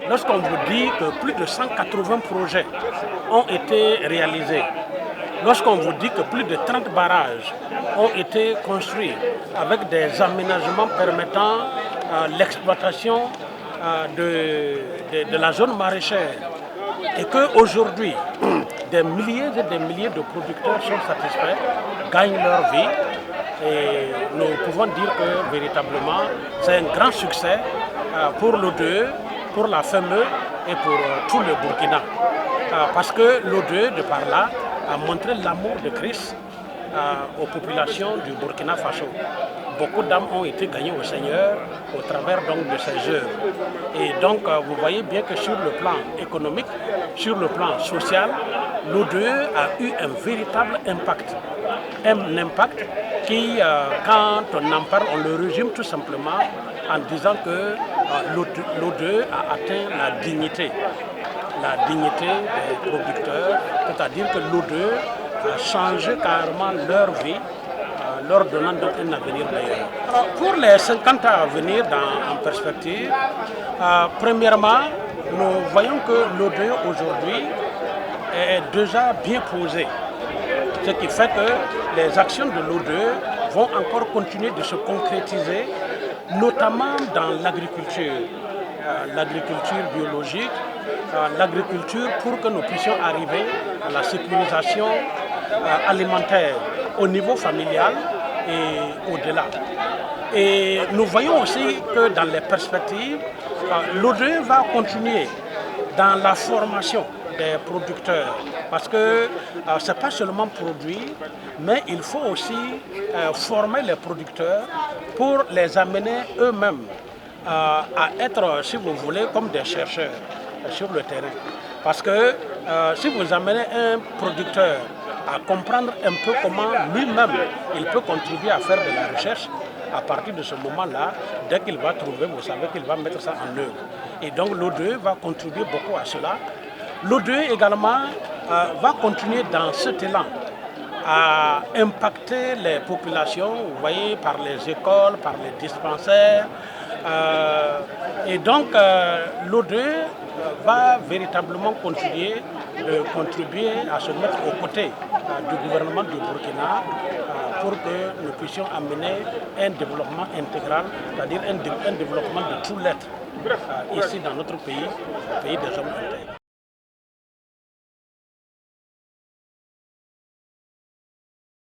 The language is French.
Lorsqu'on vous dit que plus de 180 projets ont été réalisés, lorsqu'on vous dit que plus de 30 barrages ont été construits avec des aménagements permettant l'exploitation de la zone maraîchère et qu'aujourd'hui, des milliers et des milliers de producteurs sont satisfaits, gagnent leur vie, et nous pouvons dire que véritablement c'est un grand succès pour l'ODE, pour la FME et pour tout le Burkina. Parce que l'ODE, de par là, a montré l'amour de Christ aux populations du Burkina Faso. Beaucoup d'âmes ont été gagnées au Seigneur au travers donc de ces œuvres. Et donc vous voyez bien que sur le plan économique, sur le plan social, l'ODE a eu un véritable impact. Un impact qui, quand on en parle, on le résume tout simplement en disant que l'ODE a atteint la dignité des producteurs, c'est-à-dire que l'ODE a changé carrément leur vie, leur donnant donc un avenir meilleur. Pour les 50 ans à venir en perspective, premièrement, nous voyons que l'ODE aujourd'hui est déjà bien posée. Ce qui fait que les actions de l'ODE vont encore continuer de se concrétiser, notamment dans l'agriculture biologique, l'agriculture pour que nous puissions arriver à la sécurisation alimentaire au niveau familial et au-delà. Et nous voyons aussi que dans les perspectives, l'ODE va continuer dans la formation des producteurs, parce que ce n'est pas seulement produire, mais il faut aussi former les producteurs pour les amener eux-mêmes à être, si vous voulez, comme des chercheurs sur le terrain. Parce que si vous amenez un producteur à comprendre un peu comment lui-même il peut contribuer à faire de la recherche, à partir de ce moment-là, dès qu'il va trouver, vous savez qu'il va mettre ça en œuvre. Et donc l'ODE va contribuer beaucoup à cela. L'ODE également va continuer dans cet élan à impacter les populations, vous voyez, par les écoles, par les dispensaires. Et donc l'ODE va véritablement continuer de contribuer à se mettre aux côtés du gouvernement du Burkina pour que nous puissions amener un développement intégral, c'est-à-dire un développement de tout l'être ici dans notre pays, le pays des hommes intègres.